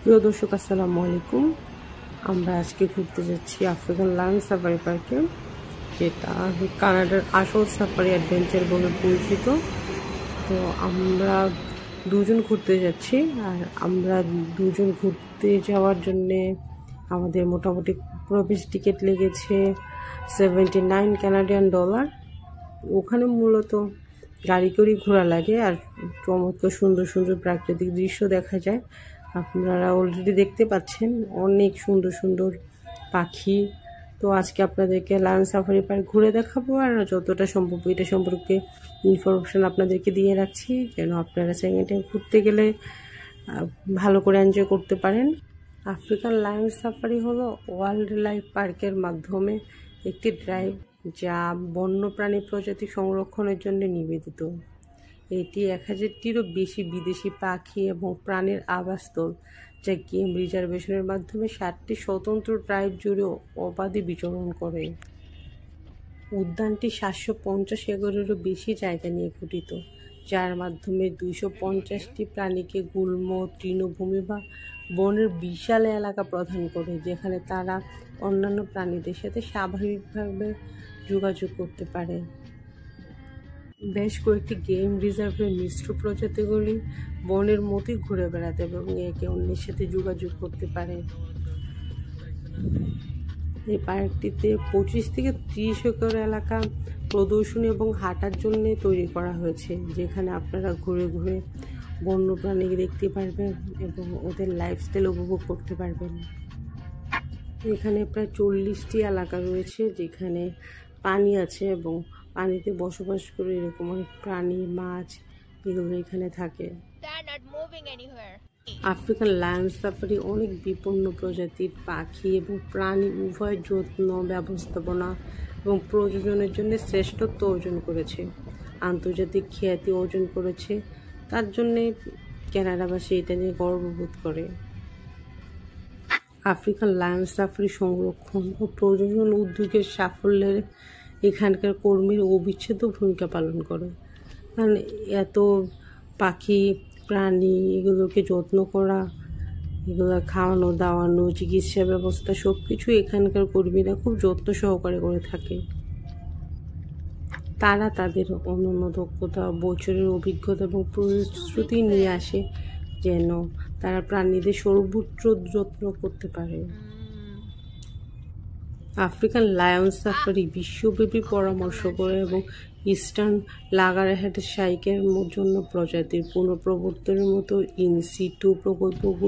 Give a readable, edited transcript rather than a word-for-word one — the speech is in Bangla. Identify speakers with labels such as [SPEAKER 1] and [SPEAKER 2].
[SPEAKER 1] প্রিয় দর্শক, আসসালামু আলাইকুম। আমরা আজকে ঘুরতে যাচ্ছি আফ্রিকান লায়ন সাফারি পার্কে, যেটা কানাডার আসল সাফারি অ্যাডভেঞ্চার বলে পরিচিত। তো আমরা দুজন ঘুরতে যাচ্ছি, আর আমরা দুজন ঘুরতে যাওয়ার জন্যে আমাদের মোটামুটি প্রবেশ টিকিট লেগেছে $79 কানাডিয়ান। ওখানে মূলত গাড়ি করে ঘোরা লাগে, আর চমৎকার সুন্দর সুন্দর প্রাকৃতিক দৃশ্য দেখা যায়। আপনারা অলরেডি দেখতে পাচ্ছেন অনেক সুন্দর সুন্দর পাখি। তো আজকে আপনাদেরকে লায়ন সাফারি পার্ক ঘুরে দেখাবো, আর যতটা সম্ভব এটা সম্পর্কে ইনফরমেশন আপনাদেরকে দিয়ে রাখছি, যেন আপনারা সেকেন্ড টাইম ঘুরতে গেলে ভালো করে এনজয় করতে পারেন। আফ্রিকান লায়ন সাফারি হলো ওয়াইল্ড লাইফ পার্কের মাধ্যমে একটি ড্রাইভ, যা বন্যপ্রাণী প্রজাতি সংরক্ষণের জন্য নিবেদিত। এটি 1000টিরও বেশি বিদেশি পাখি এবং প্রাণীর আবাসস্থল, যা গেম রিজার্ভেশনের মাধ্যমে 7টি স্বতন্ত্র ট্রাইব জুড়ে অবাধে বিচরণ করে। উদ্যানটি 750 একরেরও বেশি জায়গা নিয়ে গঠিত, যার মাধ্যমে 250টি প্রাণীকে গুল্ম, তৃণভূমি বা বনের বিশাল এলাকা প্রদান করে, যেখানে তারা অন্যান্য প্রাণীদের সাথে স্বাভাবিকভাবে যোগাযোগ করতে পারে। বেশ কয়েকটি গেম রিজার্ভের মিশ্র প্রজাতিগুলি বনের মতোই ঘুরে বেড়াতে এবং একে অন্যের সাথে যোগাযোগ করতে পারে। এই পার্কটিতে 25 থেকে 30 একর এলাকা প্রদর্শনী এবং হাঁটার জন্য তৈরি করা হয়েছে, যেখানে আপনারা ঘুরে ঘুরে বন্যপ্রাণী দেখতে পারবেন এবং ওদের লাইফস্টাইল উপভোগ করতে পারবেন। এখানে প্রায় 40টি এলাকা রয়েছে, যেখানে পানি আছে এবং পানিতে বসবাস করে এরকম অনেক প্রাণী, মাছ এগুলো এখানে থাকে। আফ্রিকান লায়ন সাফারি অনেক বিপন্ন প্রজাতির পাখি এবং প্রাণী উভয় যত্ন, ব্যবস্থাপনা এবং প্রযোজনের জন্য শ্রেষ্ঠত্ব অর্জন করেছে, আন্তর্জাতিক খ্যাতি অর্জন করেছে। তার জন্যে কানাডাবাসী এটা নিয়ে গর্ববোধ করে। আফ্রিকান লায়ন সাফারি সংরক্ষণ ও প্রযোজন উদ্যোগের সাফল্যের এখানকার কর্মীর অবিচ্ছেদ্য ভূমিকা পালন করে, কারণ এত পাখি, প্রাণী এগুলোকে যত্ন করা, এগুলো খাওয়ানো দাওয়ানো, চিকিৎসা ব্যবস্থা সব কিছু এখানকার কর্মীরা খুব যত্ন সহকারে করে থাকে। তারা তাদের অনন্য দক্ষতা, বছরের অভিজ্ঞতা এবং প্রতিশ্রুতি নিয়ে আসে, যেন তারা প্রাণীদের সর্বোচ্চ যত্ন করতে পারে। আফ্রিকান লায়ন সাফারি বিশ্বব্যাপী পরামর্শ করে এবং ইস্টার্ন লাগারহ্যাট শাইকের জন্য প্রজাতির পুনঃপ্রবর্তনের মতো ইন সিটু প্রকল্পগুলো